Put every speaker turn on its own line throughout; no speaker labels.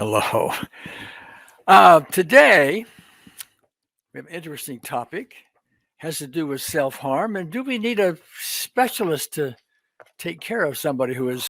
Hello. Today, we have an interesting topic. Has to do with self harm. And do we need a specialist to take care of somebody who is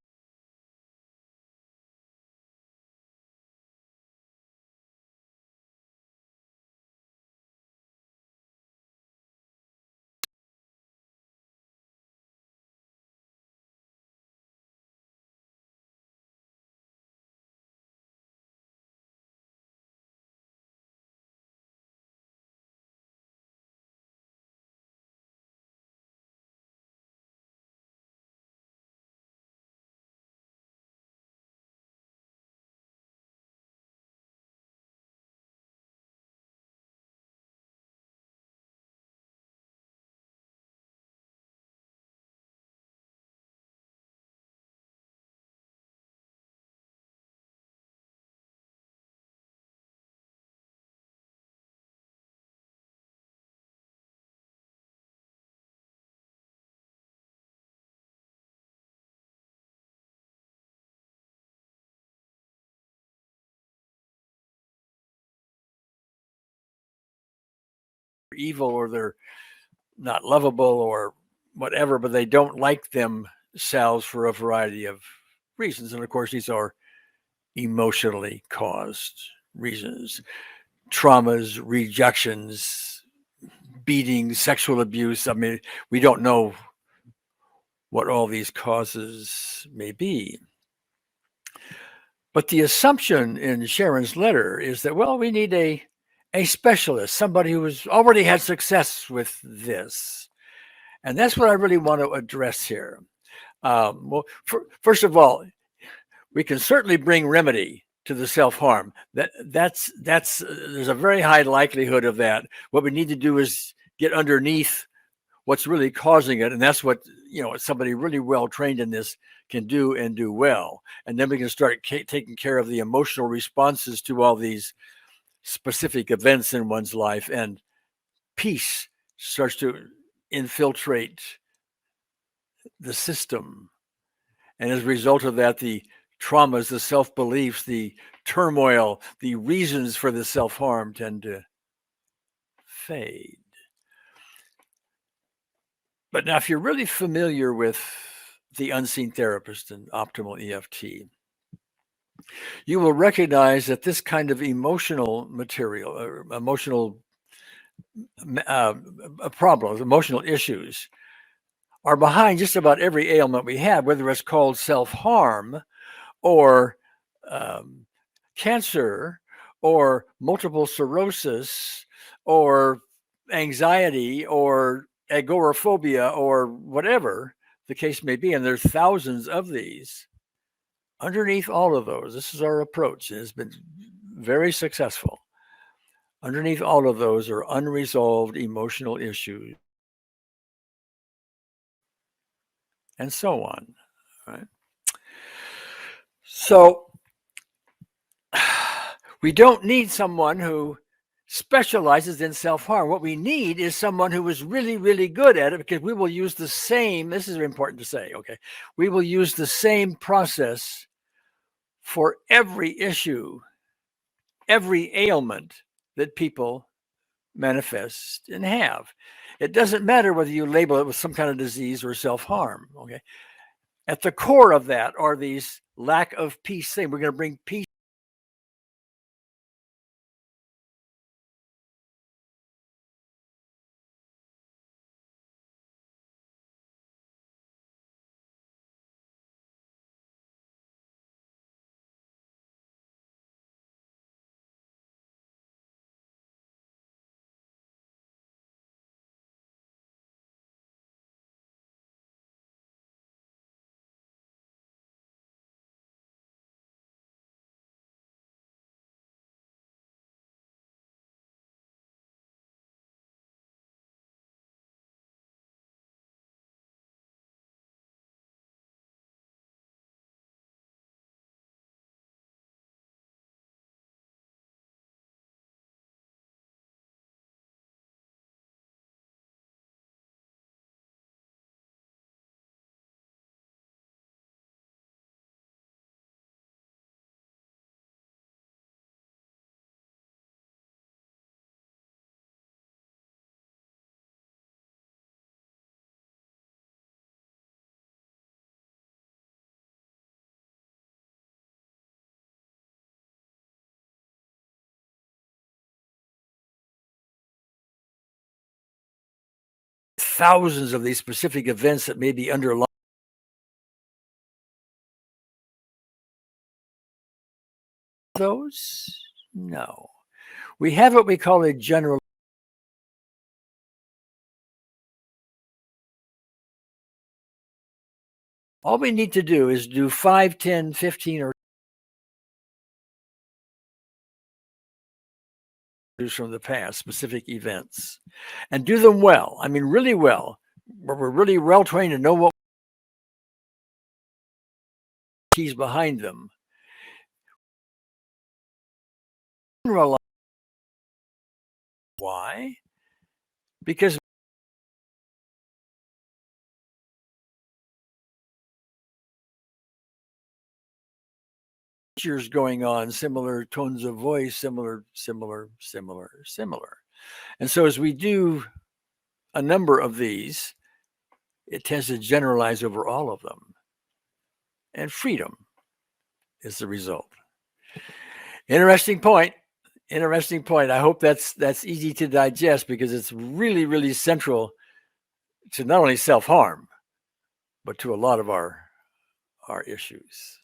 evil or they're not lovable or whatever, but they don't like themselves for a variety of reasons. And of course, these are emotionally caused reasons traumas, rejections, beatings, sexual abuse. I mean, we don't know what all these causes may be. But the assumption in Sharon's letter is that, well, we need a specialist, somebody who has already had success with this. And that's what I really want to address here. First of all, we can certainly bring remedy to the self-harm. That's there's a very high likelihood of that. What we need to do is get underneath what's really causing it, and that's what somebody really well trained in this can do and do well. And then we can start taking care of the emotional responses to all these specific events in one's life, and peace starts to infiltrate the system. And as a result of that, the traumas, the self-beliefs, the turmoil, the reasons for the self-harm tend to fade. But now, if you're really familiar with the unseen therapist and optimal EFT, you will recognize that this kind of emotional material, or emotional problems, emotional issues, are behind just about every ailment we have, whether it's called self-harm or cancer or multiple sclerosis or anxiety or agoraphobia or whatever the case may be. And there's thousands of these. Underneath all of those, this is our approach. It has been very successful. Underneath all of those are unresolved emotional issues and so on. Right? So we don't need someone who specializes in self-harm. What we need is someone who is really, really good at it, because we will use the same, this is important to say, okay, we will use the same process for every issue, every ailment that people manifest and have. It doesn't matter whether you label it with some kind of disease or self-harm, okay? At the core of that are these lack of peace things. We're going to bring peace thousands of these specific events that may be underlying those? No. We have what we call a general. All we need to do is do 5, 10, 15, or from the past, specific events, and do them well. I mean, really well, where we're really well trained to know what keys behind them. Why? Because features going on, similar tones of voice, similar. And so as we do a number of these, it tends to generalize over all of them. And freedom is the result. Interesting point. I hope that's easy to digest, because it's really, really central to not only self-harm, but to a lot of our issues.